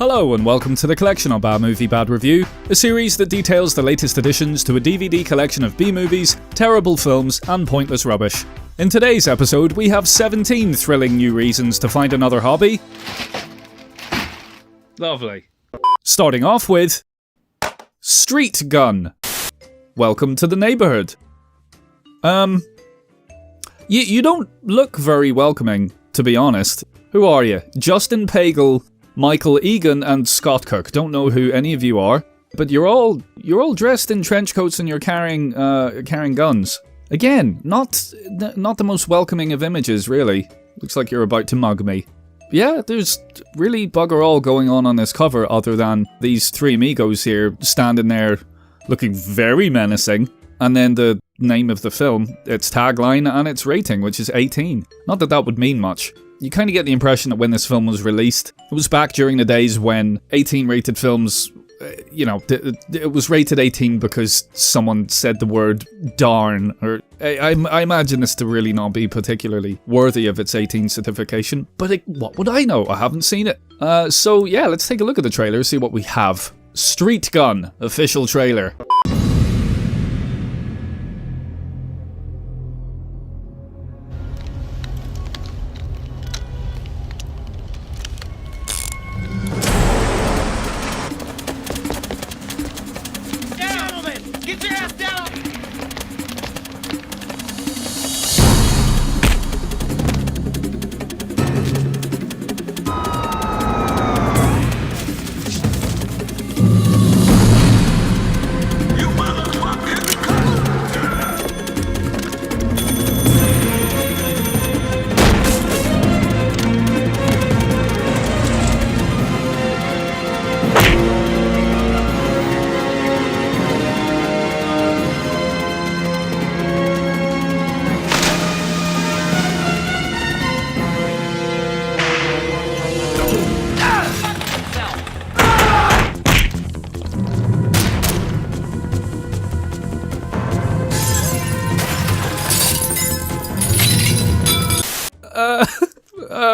Hello and welcome to the collection on Bad Movie Bad Review, a series that details the latest additions to a DVD collection of B-movies, terrible films and pointless rubbish. In today's episode we have 17 thrilling new reasons to find another hobby. Lovely. Starting off with Street Gun. Welcome to the neighborhood. You don't look very welcoming, to be honest. Who are you? Justin Pagel, Michael Egan and Scott Cook. Don't know who any of you are, but you're all dressed in trench coats and you're carrying guns. Again, not the most welcoming of images, really. Looks like you're about to mug me. Yeah, there's really bugger all going on this cover other than these three amigos here standing there looking very menacing, and then the name of the film, its tagline and its rating, which is 18. Not that that would mean much. You kind of get the impression that when this film was released, it was back during the days when 18-rated films, it was rated 18 because someone said the word darn, or I imagine this to really not be particularly worthy of its 18 certification, but what would I know? I haven't seen it. So yeah, let's take a look at the trailer, see what we have. Street Gun, official trailer.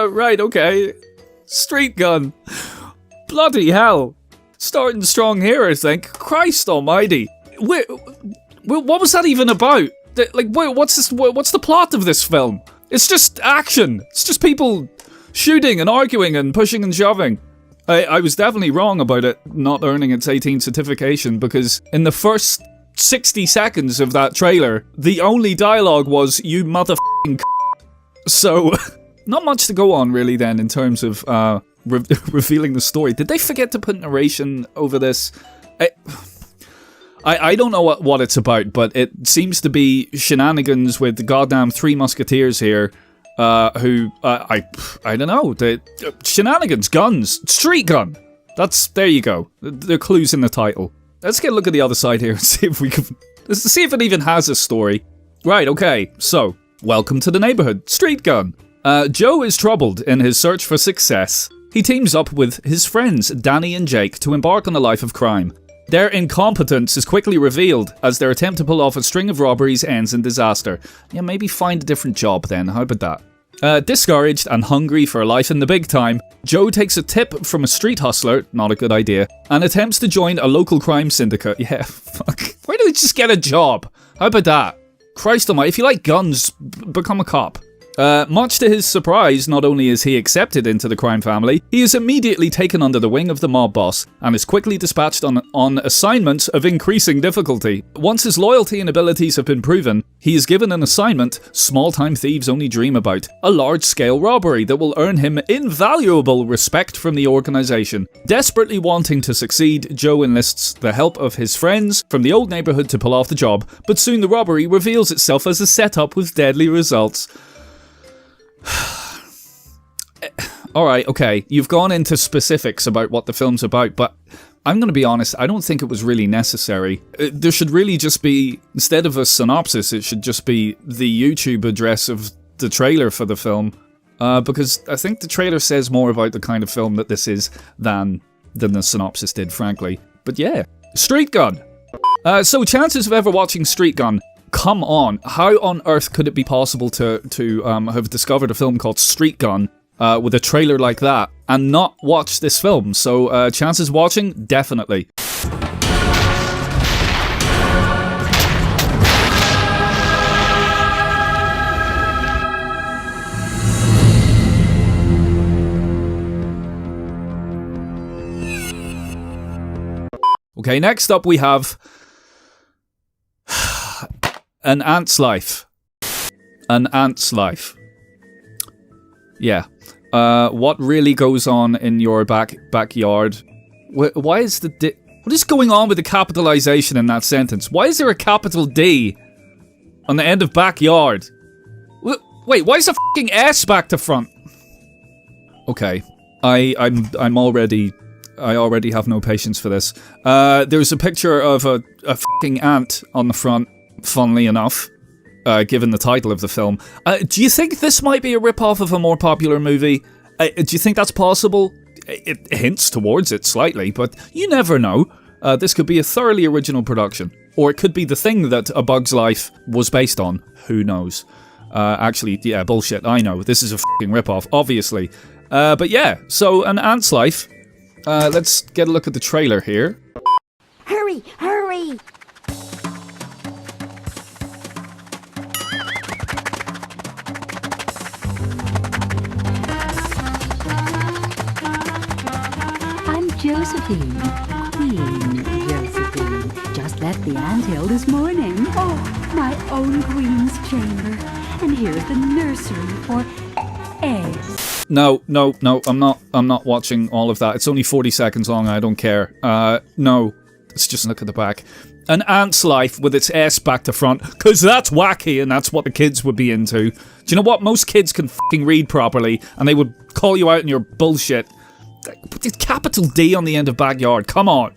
Right, okay. Street Gun. Bloody hell. Starting strong here, I think. Christ almighty. Wait, what was that even about? What's the plot of this film? It's just action. It's just people shooting and arguing and pushing and shoving. I was definitely wrong about it not earning its 18 certification, because in the first 60 seconds of that trailer, the only dialogue was, "You motherfucking So... Not much to go on, really, then, in terms of revealing the story. Did they forget to put narration over this? I don't know what it's about, but it seems to be shenanigans with the goddamn three musketeers here, who, I don't know, shenanigans, guns, street gun. There you go. The clues in the title. Let's get a look at the other side here and see if it even has a story. Right, okay, so, welcome to the neighborhood, Street Gun. Joe is troubled in his search for success. He teams up with his friends Danny and Jake to embark on a life of crime. Their incompetence is quickly revealed as their attempt to pull off a string of robberies ends in disaster. Yeah, maybe find a different job then, how about that? Discouraged and hungry for a life in the big time, Joe takes a tip from a street hustler, not a good idea, and attempts to join a local crime syndicate. Yeah, fuck. Why don't we just get a job? How about that? Christ almighty, if you like guns, become a cop. Much to his surprise, not only is he accepted into the crime family, he is immediately taken under the wing of the mob boss, and is quickly dispatched on assignments of increasing difficulty. Once his loyalty and abilities have been proven, he is given an assignment small-time thieves only dream about, a large-scale robbery that will earn him invaluable respect from the organization. Desperately wanting to succeed, Joe enlists the help of his friends from the old neighborhood to pull off the job, but soon the robbery reveals itself as a setup with deadly results. Alright, okay, you've gone into specifics about what the film's about, but I'm going to be honest, I don't think it was really necessary. There should really just be, instead of a synopsis, it should just be the YouTube address of the trailer for the film, because I think the trailer says more about the kind of film that this is than the synopsis did, frankly. But yeah, Street Gun. So chances of ever watching Street Gun, come on, how on earth could it be possible to have discovered a film called Street Gun with a trailer like that and not watch this film. So chances watching, definitely. Okay, next up we have An Ant's Life. An Ant's Life. Yeah. What really goes on in your backyard? Why is the what is going on with the capitalization in that sentence? Why is there a capital D on the end of backyard? Wait, why is the fucking S back to front? Okay, I already have no patience for this. There's a picture of a fucking ant on the front, funnily enough, given the title of the film. Do you think this might be a rip-off of a more popular movie? Do you think that's possible? It hints towards it slightly, but you never know. This could be a thoroughly original production. Or it could be the thing that A Bug's Life was based on. Who knows? Actually, yeah, bullshit, I know. This is a fucking rip-off, obviously. But yeah, so An Ant's Life. Let's get a look at the trailer here. Hurry, hurry! I'm Josephine, Queen Josephine. Just left the anthill this morning. Oh, my own queen's chamber. And here's the nursery for eggs. No, I'm not watching all of that. It's only 40 seconds long, I don't care. No, let's just look at the back. An Ant's Life with its S back to front, cause that's wacky and that's what the kids would be into. Do you know what? Most kids can fucking read properly and they would call you out on your bullshit. Put the capital D on the end of backyard, come on.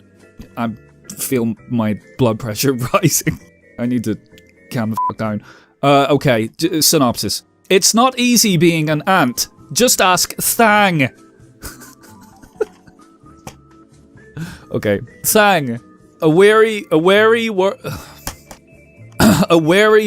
I feel my blood pressure rising. I need to calm the fuck down. Okay, synopsis. It's not easy being an ant. Just ask Thang. Okay, Thang, a wary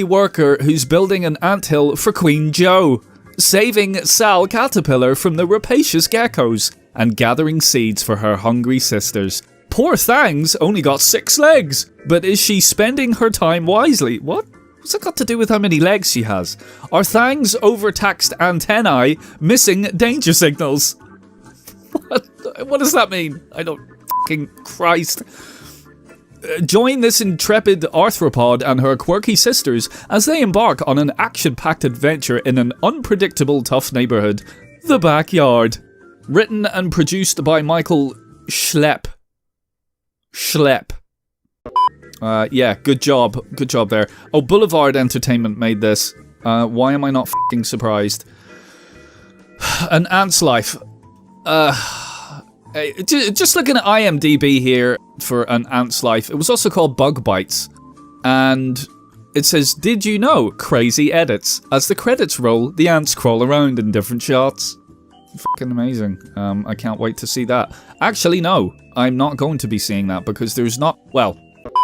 worker who's building an anthill for Queen Jo, saving Sal Caterpillar from the rapacious geckos, and gathering seeds for her hungry sisters. Poor Thang's only got 6 legs, but is she spending her time wisely? What? What's that got to do with how many legs she has? Are Thang's overtaxed antennae missing danger signals? What does that mean? I don't fucking Christ. Join this intrepid arthropod and her quirky sisters as they embark on an action-packed adventure in an unpredictable, tough neighborhood, the backyard. Written and produced by Michael Schlepp. Yeah, good job there. Oh, Boulevard Entertainment made this. Why am I not fucking surprised? An Ant's Life. Just looking at IMDb here for An Ant's Life. It was also called Bug Bites. And it says, did you know? Crazy edits. As the credits roll, the ants crawl around in different shots. Fucking amazing. I can't wait to see that. Actually, no. I'm not going to be seeing that because there's not... Well...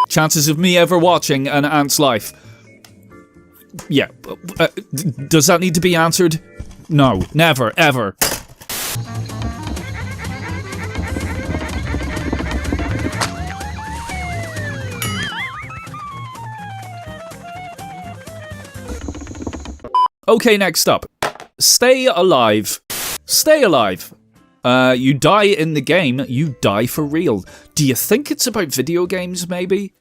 chances of me ever watching An Ant's Life. Yeah. Does that need to be answered? No. Never. Ever. Okay, next up. Stay alive. Stay alive. You die in the game, you die for real. Do you think it's about video games, maybe?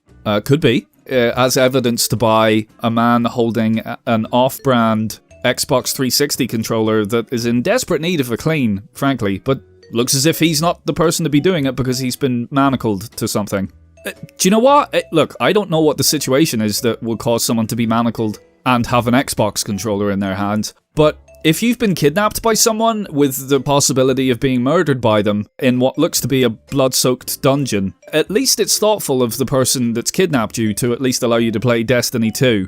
Could be. As evidenced by a man holding an off-brand Xbox 360 controller that is in desperate need of a clean, frankly, but looks as if he's not the person to be doing it because he's been manacled to something. Do you know what? Look, I don't know what the situation is that will cause someone to be manacled and have an Xbox controller in their hand, but if you've been kidnapped by someone with the possibility of being murdered by them in what looks to be a blood-soaked dungeon, at least it's thoughtful of the person that's kidnapped you to at least allow you to play Destiny 2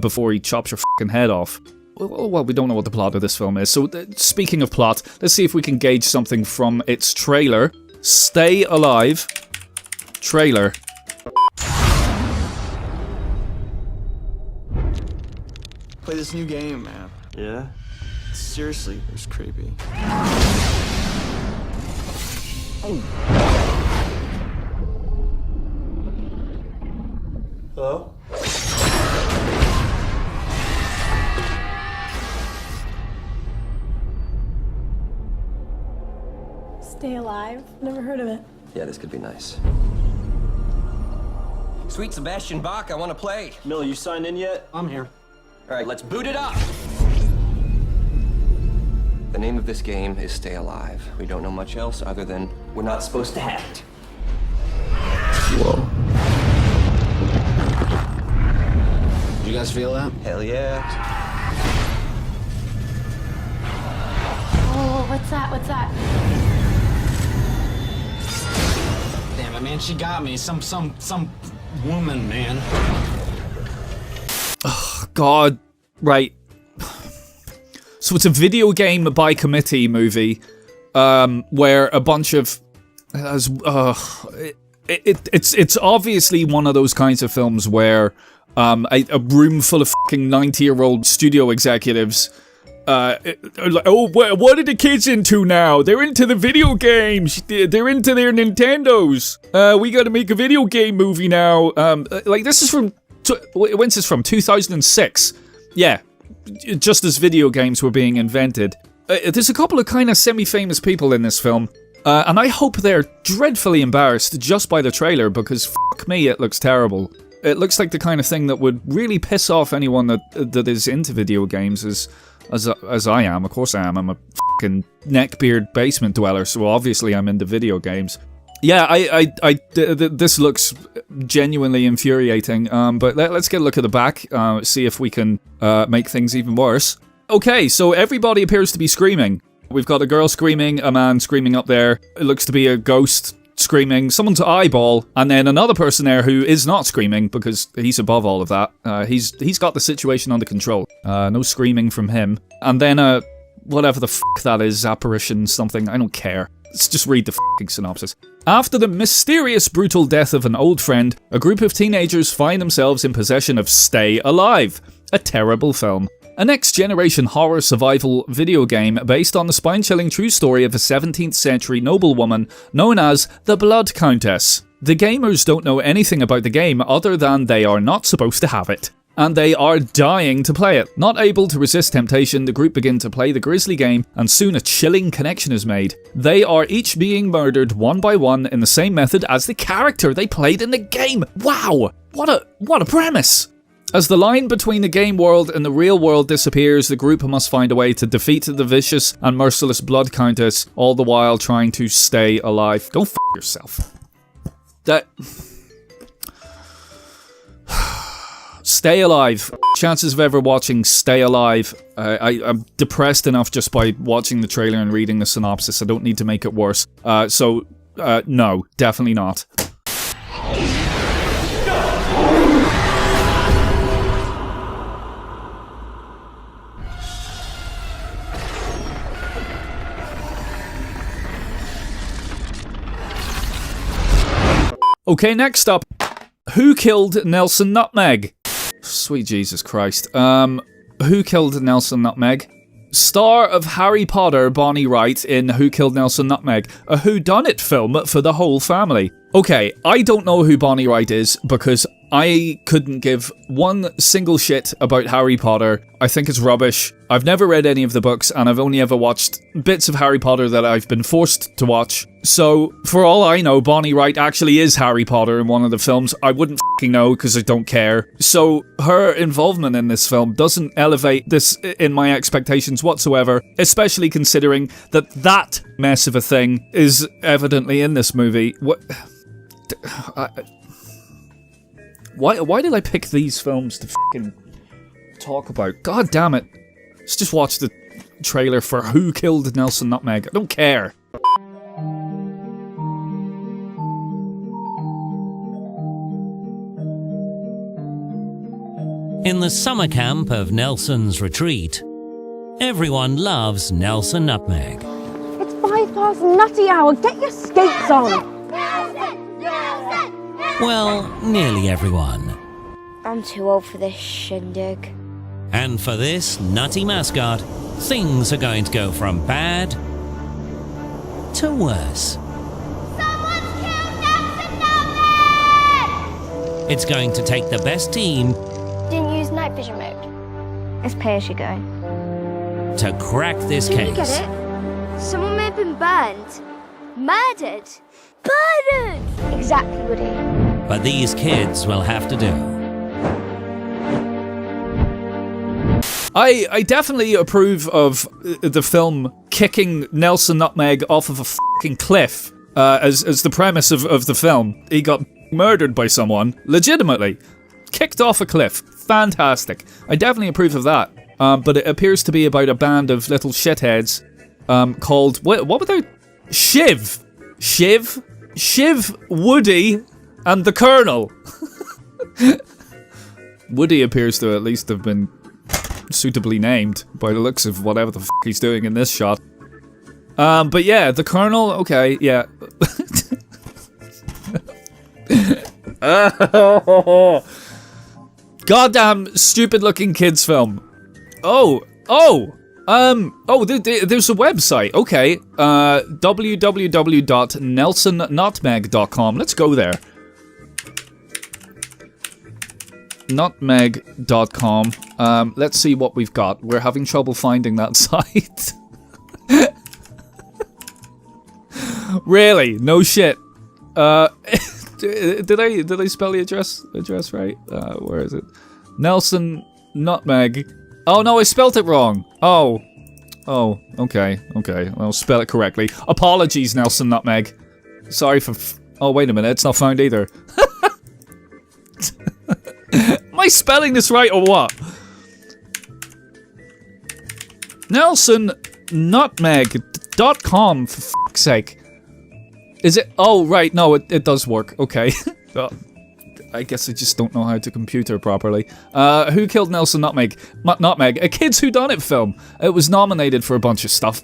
before he chops your fucking head off. Well, we don't know what the plot of this film is, so speaking of plot, let's see if we can gauge something from its trailer. Stay Alive. Trailer. Play this new game, man. Yeah? Seriously, it was creepy. Hello? Stay Alive? Never heard of it. Yeah, this could be nice. Sweet Sebastian Bach, I want to play. Miller, you signed in yet? I'm here. All right, let's boot it up. The name of this game is Stay Alive. We don't know much else other than we're not supposed to have it. Whoa. You guys feel that? Hell yeah. Oh, what's that? What's that? Damn it, man, she got me. Some woman, man. God, right. So it's a video game by committee movie, where a bunch of it's obviously one of those kinds of films where a room full of fucking 90-year-old studio executives are like, oh, what are the kids into now? They're into the video games. They're into their Nintendos. We got to make a video game movie now. Like this is from when's this from? 2006. Yeah. Just as video games were being invented. There's a couple of kind of semi-famous people in this film, and I hope they're dreadfully embarrassed just by the trailer, because fuck me, it looks terrible. It looks like the kind of thing that would really piss off anyone that is into video games, as I am. Of course I am. I'm a fucking neckbeard basement dweller, so obviously I'm into video games. Yeah, this looks genuinely infuriating, but let's get a look at the back, see if we can make things even worse. Okay, so everybody appears to be screaming. We've got a girl screaming, a man screaming up there, it looks to be a ghost screaming, someone's eyeball, and then another person there who is not screaming, because he's above all of that. He's got the situation under control. No screaming from him. And then whatever the fuck that is, apparition something, I don't care. Let's just read the fucking synopsis. After the mysterious, brutal death of an old friend, a group of teenagers find themselves in possession of Stay Alive, a terrible film. A next-generation horror survival video game based on the spine-chilling true story of a 17th century noblewoman known as the Blood Countess. The gamers don't know anything about the game other than they are not supposed to have it, and they are dying to play it. Not able to resist temptation, the group begin to play the grisly game, and soon a chilling connection is made. They are each being murdered one by one in the same method as the character they played in the game. Wow! What a premise! As the line between the game world and the real world disappears, the group must find a way to defeat the vicious and merciless Blood Countess, all the while trying to stay alive. Go f*** yourself. Stay Alive. Chances of ever watching Stay Alive. I'm depressed enough just by watching the trailer and reading the synopsis. I don't need to make it worse. So, no, definitely not. Okay, next up. Who killed Nelson Nutmeg? Sweet Jesus Christ. Who killed Nelson Nutmeg? Star of Harry Potter, Bonnie Wright in Who Killed Nelson Nutmeg, a whodunit film for the whole family. Okay, I don't know who Bonnie Wright is because I couldn't give one single shit about Harry Potter. I think it's rubbish. I've never read any of the books, and I've only ever watched bits of Harry Potter that I've been forced to watch. So, for all I know, Bonnie Wright actually is Harry Potter in one of the films. I wouldn't f***ing know, because I don't care. So, her involvement in this film doesn't elevate this in my expectations whatsoever, especially considering that that mess of a thing is evidently in this movie. What... Why did I pick these films to fucking talk about? God damn it. Let's just watch the trailer for Who Killed Nelson Nutmeg. I don't care. In the summer camp of Nelson's Retreat, everyone loves Nelson Nutmeg. It's 5 past nutty hour. Get your skates on. Well, nearly everyone. I'm too old for this shindig. And for this nutty mascot, things are going to go from bad to worse. Someone's killed Nelson Nutmeg! It's going to take the best team Didn't use night vision mode. It's pay as you go. to crack this Didn't you case. get it? Someone may have been burned. Murdered. Murdered! Exactly, Woody. But these kids will have to do. I definitely approve of the film kicking Nelson Nutmeg off of a fucking cliff as the premise of the film. He got murdered by someone, legitimately. Kicked off a cliff. Fantastic. I definitely approve of that. But it appears to be about a band of little shitheads called... What were they? Shiv, Woody, and the Colonel. Woody appears to at least have been suitably named by the looks of whatever the fuck he's doing in this shot. But yeah, the Colonel, okay, yeah. Goddamn stupid looking kids film. There's a website, okay. www.nelsonnutmeg.com. Let's go there. Nutmeg.com. Let's see what we've got. We're having trouble finding that site. Really? No shit. Did I spell the address right? Where is it? Nelson Nutmeg. Oh no, I spelt it wrong. Oh, okay. I'll spell it correctly. Apologies, Nelson Nutmeg. Sorry for... Oh, wait a minute, it's not found either. Am I spelling this right or what? NelsonNutmeg.com, for fuck's sake. Is it? Oh, right, no, it does work. Okay. I guess I just don't know how to computer properly. Who Killed Nelson Nutmeg? Nutmeg, a Kids Whodunit film. It was nominated for a bunch of stuff.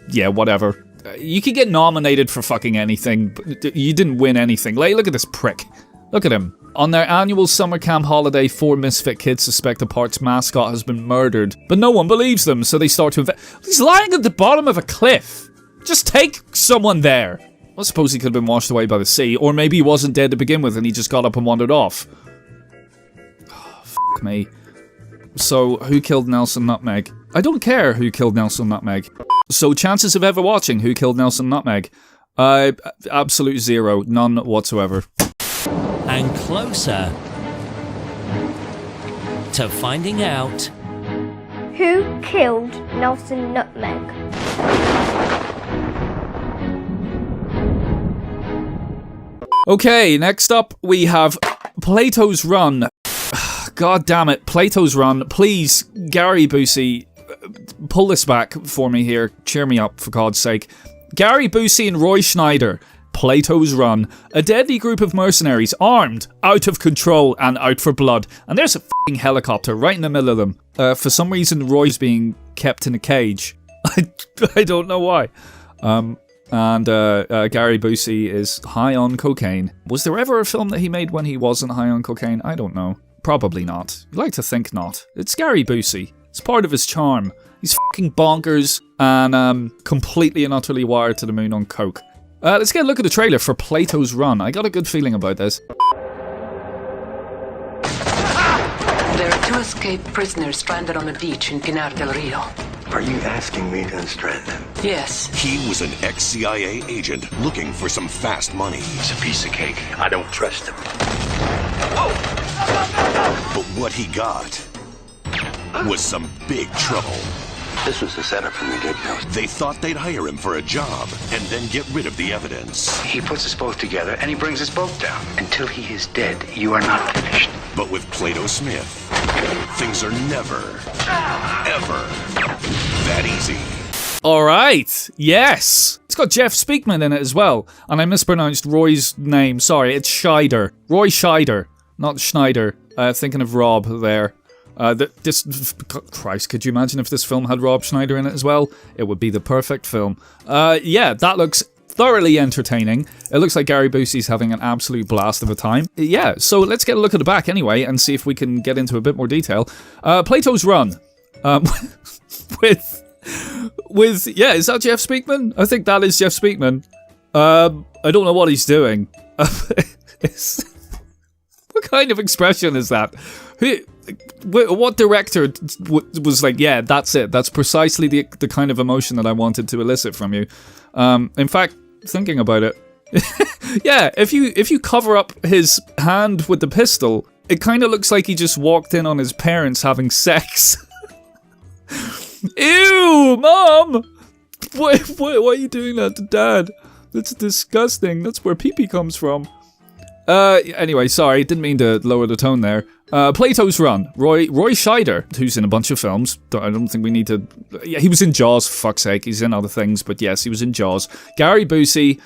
Yeah, whatever. You could get nominated for fucking anything, but you didn't win anything. Like, look at this prick. Look at him. On their annual summer camp holiday, 4 misfit kids suspect the park's mascot has been murdered, but no one believes them, so they start to He's lying at the bottom of a cliff. Just take someone there. I suppose he could have been washed away by the sea, or maybe he wasn't dead to begin with and he just got up and wandered off. Oh, fuck me. So, who killed Nelson Nutmeg? I don't care who killed Nelson Nutmeg. So, chances of ever watching Who Killed Nelson Nutmeg? Absolute zero. None whatsoever. And closer to finding out Who killed Nelson Nutmeg? Okay, next up we have Platos Run. God damn it, Platos Run. Please, Gary Busey, pull this back for me here. Cheer me up, for God's sake. Gary Busey and Roy Schneider. Platos Run. A deadly group of mercenaries, armed, out of control, and out for blood. And there's a fucking helicopter right in the middle of them. For some reason, Roy's being kept in a cage. I don't know why. And Gary Busey is high on cocaine. Was there ever a film that he made when he wasn't high on cocaine? I don't know. Probably not. You'd like to think not. It's Gary Busey. It's part of his charm. He's fucking bonkers and completely and utterly wired to the moon on coke. Let's get a look at the trailer for Platos Run. I got a good feeling about this. There are 2 escaped prisoners stranded on the beach in Pinar del Rio. Are you asking me to unstrand them? Yes. He was an ex-CIA agent looking for some fast money. It's a piece of cake. I don't trust him. But what he got was some big trouble. This was a setup from the get-go. They thought they'd hire him for a job and then get rid of the evidence. He puts us both together and he brings us both down. Until he is dead, you are not finished. But with Plato Smith, things are never, ever that easy. Alright, yes! It's got Jeff Speakman in it as well. And I mispronounced Roy's name, sorry, it's Scheider. Roy Scheider, not Schneider. Thinking of Rob there. Christ, could you imagine if this film had Rob Schneider in it as well? It would be the perfect film. Yeah, that looks thoroughly entertaining. It looks like Gary Busey's having an absolute blast of a time. Yeah, so let's get a look at the back anyway and see if we can get into a bit more detail. Platos Run. With yeah, is that Jeff Speakman? I think that is Jeff Speakman. I don't know what he's doing. What kind of expression is that? What director was like, yeah, that's it. That's precisely the kind of emotion that I wanted to elicit from you. In fact, thinking about it, yeah, if you cover up his hand with the pistol, it kind of looks like he just walked in on his parents having sex. Ew, Mom! Why are you doing that to Dad? That's disgusting. That's where pee-pee comes from. Anyway, sorry, didn't mean to lower the tone there. Platos Run. Roy Scheider, who's in a bunch of films. I don't think we need to... Yeah, he was in Jaws, for fuck's sake. He's in other things, but yes, he was in Jaws. Gary Busey,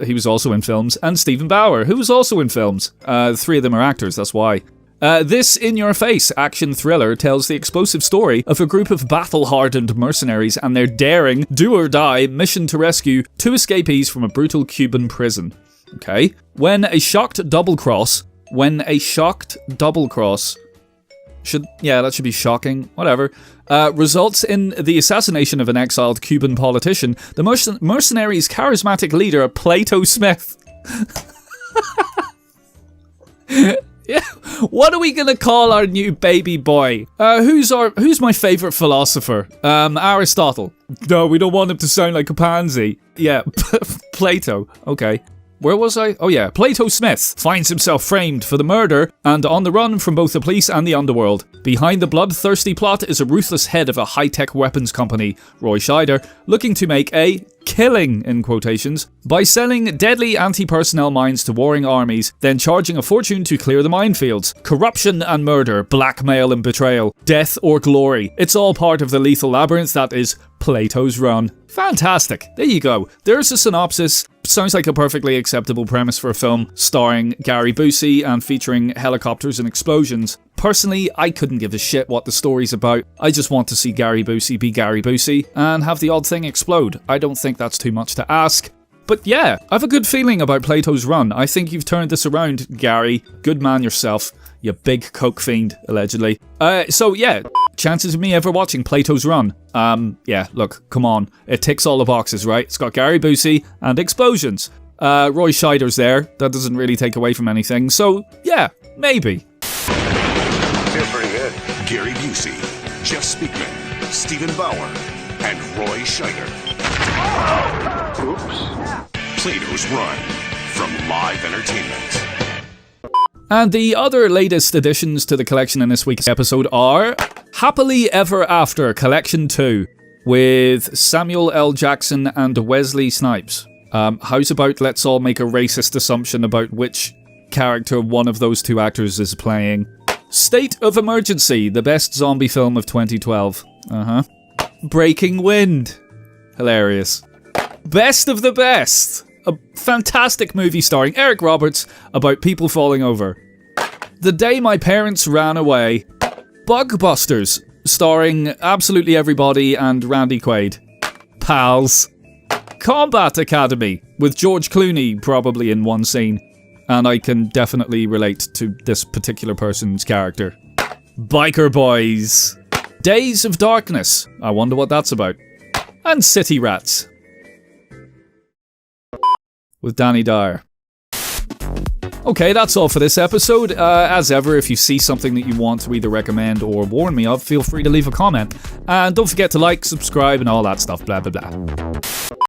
he was also in films. And Stephen Bauer, who was also in films. Three of them are actors, that's why. This in-your-face action thriller tells the explosive story of a group of battle-hardened mercenaries and their daring, do-or-die mission to rescue two escapees from a brutal Cuban prison. Okay. When a shocked double cross that should be shocking, whatever, results in the assassination of an exiled Cuban politician, the mercenaries' charismatic leader, Plato Smith. Yeah, what are we gonna call our new baby boy? Who's my favorite philosopher? Aristotle. No, we don't want him to sound like a pansy. Yeah, Plato. Okay. Where was I? Oh yeah, Plato Smith finds himself framed for the murder and on the run from both the police and the underworld. Behind the bloodthirsty plot is a ruthless head of a high-tech weapons company, Roy Scheider, looking to make a killing, in quotations, by selling deadly anti-personnel mines to warring armies, then charging a fortune to clear the minefields. Corruption and murder, blackmail and betrayal, death or glory. It's all part of the lethal labyrinth that is Platos Run. Fantastic. There you go. There's a synopsis. Sounds like a perfectly acceptable premise for a film starring Gary Busey and featuring helicopters and explosions. Personally, I couldn't give a shit what the story's about. I just want to see Gary Busey be Gary Busey and have the odd thing explode. I don't think that's too much to ask. But yeah, I have a good feeling about Plato's Run. I think you've turned this around, Gary. Good man yourself. You big coke fiend, allegedly. So yeah, chances of me ever watching Plato's Run. Yeah, look, come on. It ticks all the boxes, right? It's got Gary Busey and explosions. Roy Scheider's there. That doesn't really take away from anything. So yeah, maybe. Feel pretty good. Gary Busey, Jeff Speakman, Stephen Bauer, and Roy Scheider. Oops. Plato's Run from Live Entertainment. And the other latest additions to the collection in this week's episode are Happily Ever After Collection 2 with Samuel L. Jackson and Wesley Snipes. How's about let's all make a racist assumption about which character one of those two actors is playing? State of Emergency, the best zombie film of 2012. Breaking Wind. Hilarious. Best of the Best. A fantastic movie starring Eric Roberts about people falling over. The Day My Parents Ran Away. Bugbusters, starring absolutely everybody and Randy Quaid. Pals. Combat Academy, with George Clooney probably in one scene. And I can definitely relate to this particular person's character. Biker Boys. Days of Darkness. I wonder what that's about. And City Rats. With Danny Dyer. Okay, that's all for this episode. As ever, if you see something that you want to either recommend or warn me of, feel free to leave a comment. And don't forget to like, subscribe, and all that stuff, blah, blah, blah.